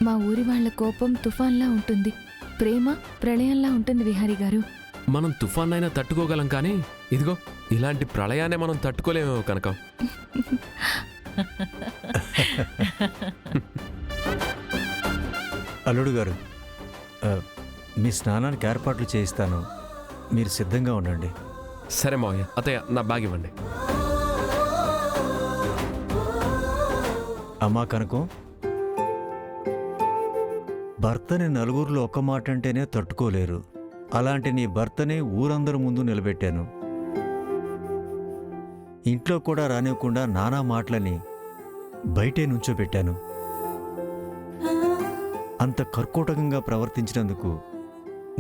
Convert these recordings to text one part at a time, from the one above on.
మా ఊరి వాళ్ళ కోపం తుఫాన్లా ఉంటుంది, ప్రేమ ప్రళయంలా ఉంటుంది విహారీ గారు. మనం తుఫాన్నైనా తట్టుకోగలం, కానీ ఇదిగో ఇలాంటి ప్రళయాన్ని మనం తట్టుకోలేమేమో కనకం. అల్లుడు గారు, మీ స్నానానికి ఏర్పాట్లు చేయిస్తాను, మీరు సిద్ధంగా ఉండండి. సరే మావయ్య. అత్తయ్య, నా బ్యాగ్ ఇవ్వండి. అమ్మా కనకం, భర్తని నలుగురిలో ఒక్క మాట అంటేనే తట్టుకోలేరు. అలాంటి నీ భర్తని ఊరందరి ముందు నిలబెట్టాను. ఇంట్లో కూడా రానివ్వకుండా నానా మాటలని బయటే నుంచోబెట్టాను. అంత కర్కోటకంగా ప్రవర్తించినందుకు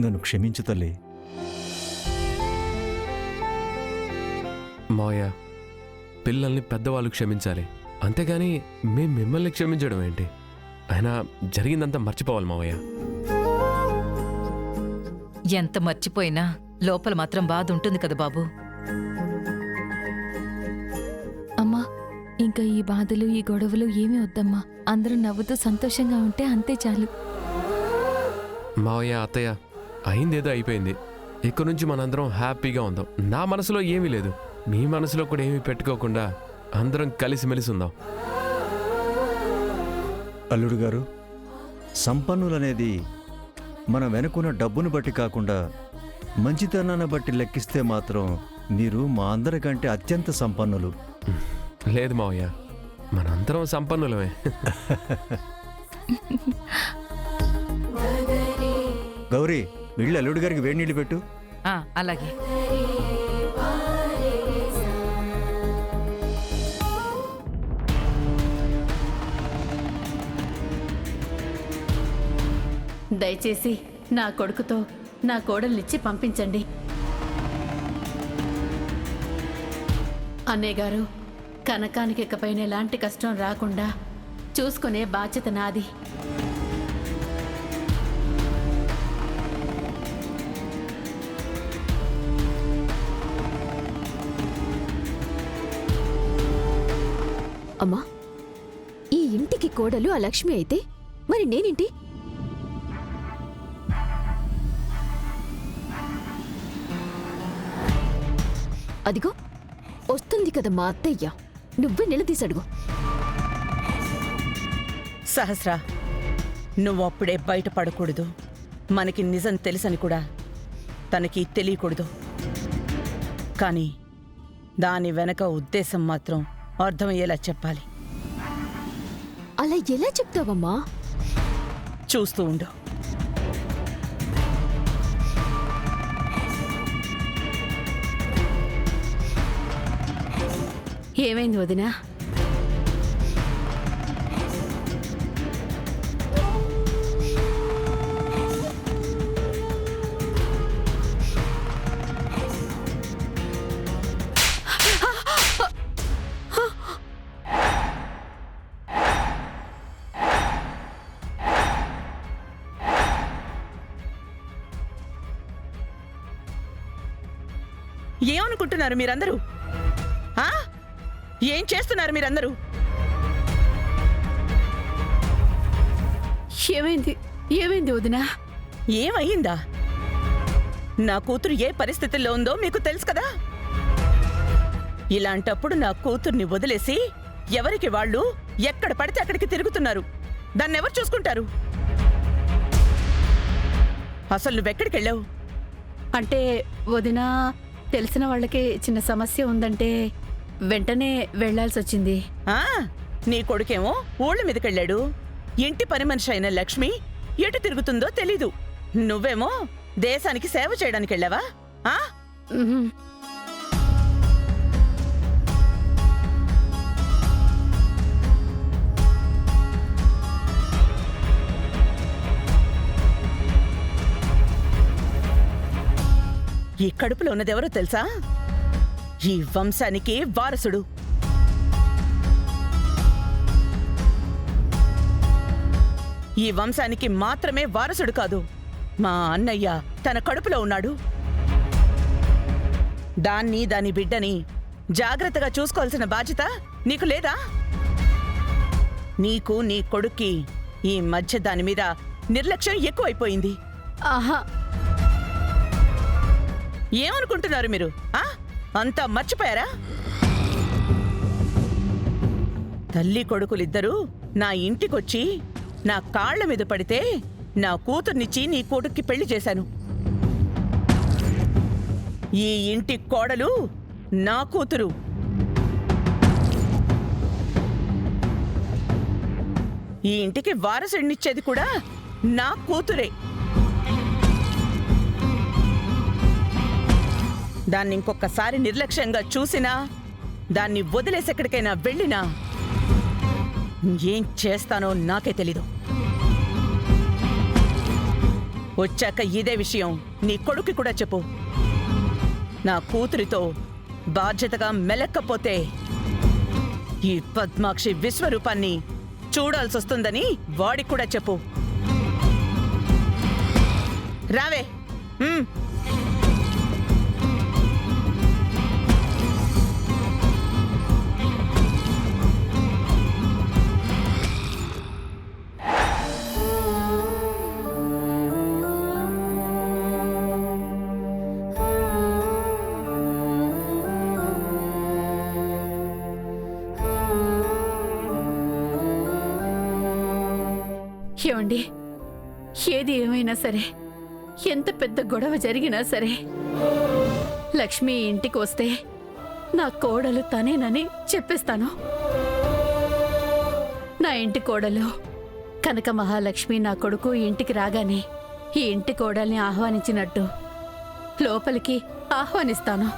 నన్ను క్షమించు తల్లి. మావయ్య, పిల్లల్ని పెద్దవాళ్ళు క్షమించాలి, అంతేగాని మేం మిమ్మల్ని క్షమించడం ఏంటి? అయినా జరిగిందంతా మర్చిపోవాలి మావయ్య. ఎంత మర్చిపోయినా లోపల మాత్రం బాధ ఉంటుంది కదా బాబు. అమ్మా, ఇంకా ఈ బాధలు ఈ గొడవలు ఏమీ వద్దమ్మా. అందరూ నవ్వుతూ సంతోషంగా ఉంటే అంతే చాలు. మావయ్య, అత్తయ్య, అయిందేదో అయిపోయింది. ఇక్కడి నుంచి మనందరం హ్యాపీగా ఉందాం. నా మనసులో ఏమీ లేదు, మీ మనసులో కూడా ఏమీ పెట్టుకోకుండా అందరం కలిసిమెలిసి ఉందాం. అల్లుడు గారు, సంపన్నులనేది మన వెనుకున్న డబ్బును బట్టి కాకుండా మంచితనాన్ని బట్టి లెక్కిస్తే మాత్రం మీరు మా అందరికంటే అత్యంత సంపన్నులు. లేదు మావయ్య, మనందరం సంపన్నులమే. గౌరీ, వీళ్ళు అల్లుడు గారికి వేడి నీళ్ళు పెట్టు. అలాగే. దయచేసి నా కొడుకుతో నా కోడల్నిచ్చి పంపించండి. అన్నయ్య గారు, కనకానికి ఇకపైన ఎలాంటి కష్టం రాకుండా చూసుకునే బాధ్యత నాది. అమ్మా, ఈ ఇంటికి కోడలు ఆ లక్ష్మి అయితే మరి నేనేంటి? అదిగో వస్తుంది కదా మా అత్తయ్య, నువ్వే నిలదీసడుగు. సహస్రా, నువ్వప్పుడే బయటపడకూడదు. మనకి నిజం తెలుసని కూడా తనకి తెలియకూడదు. కానీ దాని వెనక ఉద్దేశం మాత్రం అర్థమయ్యేలా చెప్పాలి. అలా ఎలా చెప్తావమ్మా? చూస్తూ ఉండు. ఏమైంది వదినా? ఏమనుకుంటున్నారు మీరందరూ? ఏం చేస్తున్నారు మీరందరూ? ఏమైంది? ఏమైంది వదినా? ఏమయ్యిందా? నా కూతురు ఏ పరిస్థితుల్లో ఉందో మీకు తెలుసు కదా. ఇలాంటప్పుడు నా కూతుర్ని వదిలేసి ఎవరికి వాళ్ళు ఎక్కడ పడితే అక్కడికి తిరుగుతున్నారు. దాన్నెవరు చూసుకుంటారు? అసలు నువ్వెక్కడికెళ్ళావు? అంటే వదినా, తెలిసిన వాళ్ళకి చిన్న సమస్య ఉందంటే వెంటనే వెళ్లాల్సి వచ్చింది. నీ కొడుకేమో ఊళ్ళ మీదకెళ్ళాడు. ఇంటి పని మనిషి అయిన లక్ష్మి ఎటు తిరుగుతుందో తెలీదు. నువ్వేమో దేశానికి సేవ చేయడానికి వెళ్ళావా? ఈ కడుపులో ఉన్నదెవరో తెలుసా? ఈ వంశానికి వారసుడు. ఈ వంశానికి మాత్రమే వారసుడు కాదు, మా అన్నయ్య తన కడుపులో ఉన్నాడు. దాన్ని, దాని బిడ్డని జాగ్రత్తగా చూసుకోవాల్సిన బాధ్యత నీకు లేదా? నీకు నీ కొడుక్కి ఈ మధ్య దాని మీద నిర్లక్ష్యం ఎక్కువైపోయింది. ఆహా, ఏమనుకుంటున్నారు మీరు? అంతా మర్చిపోయారా? తల్లి కొడుకులిద్దరూ నా ఇంటికొచ్చి నా కాళ్ల మీద పడితే నా కూతుర్నిచ్చి నీ కొడుక్కి పెళ్లి చేశాను. ఈ ఇంటి కోడలు నా కూతురు. ఈ ఇంటికి వారసుడినిచ్చేది కూడా నా కూతురే. దాన్ని ఇంకొకసారి నిర్లక్ష్యంగా చూసినా, దాన్ని వదిలేసి ఎక్కడికైనా వెళ్ళినా ఏం చేస్తానో నాకే తెలీదు. వచ్చాక ఇదే విషయం నీ కొడుకు కూడా చెప్పు. నా కూతురితో బాధ్యతగా మెలక్కపోతే ఈ పద్మాక్షి విశ్వరూపాన్ని చూడాల్సొస్తుందని వాడికి కూడా చెప్పు. రావే. ఏమండి, ఏది ఏమైనా సరే, ఎంత పెద్ద గొడవ జరిగినా సరే, లక్ష్మి ఇంటికి వస్తే నా కోడలు తనేనని చెప్పేస్తాను. నా ఇంటి కోడలు కనక మహాలక్ష్మి నా కొడుకు ఇంటికి రాగానే ఈ ఇంటి కోడల్ని ఆహ్వానించినట్టు లోపలికి ఆహ్వానిస్తాను.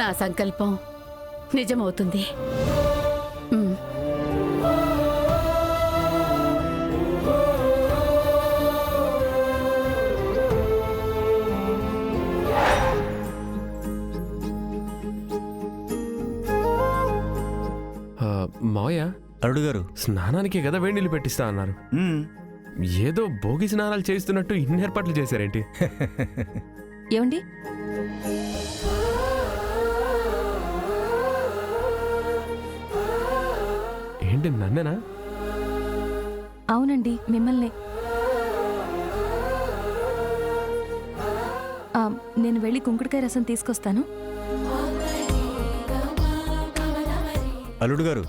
నా సంకల్పం నిజమవుతుంది. మావయ్య, అల్లుడు గారు. స్నానానికి కదా వేడి నీళ్ళు పెట్టిస్తా అన్నారు. ఏదో భోగి స్నానాలు చేస్తున్నట్టు ఇన్ని ఏర్పాట్లు చేశారేంటి? ఏమండి, ఏంటి నన్నేనా? అవునండి, మిమ్మల్ని. నేను వెళ్ళి కుంకుడుకాయ రసం తీసుకొస్తాను. అల్లుడు గారు,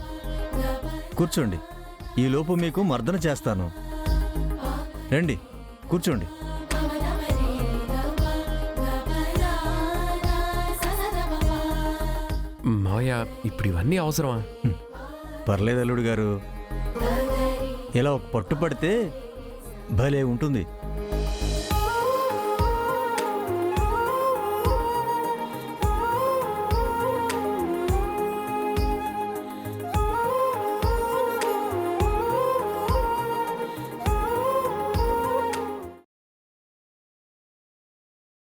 కూర్చోండి. ఈలోపు మీకు మర్దన చేస్తాను. రండి, కూర్చోండి. మావయ్య, ఇప్పుడు ఇవన్నీ అవసరమా? పర్లేదు అల్లుడు గారు, ఇలా ఒక పట్టు పడితే భలే ఉంటుంది.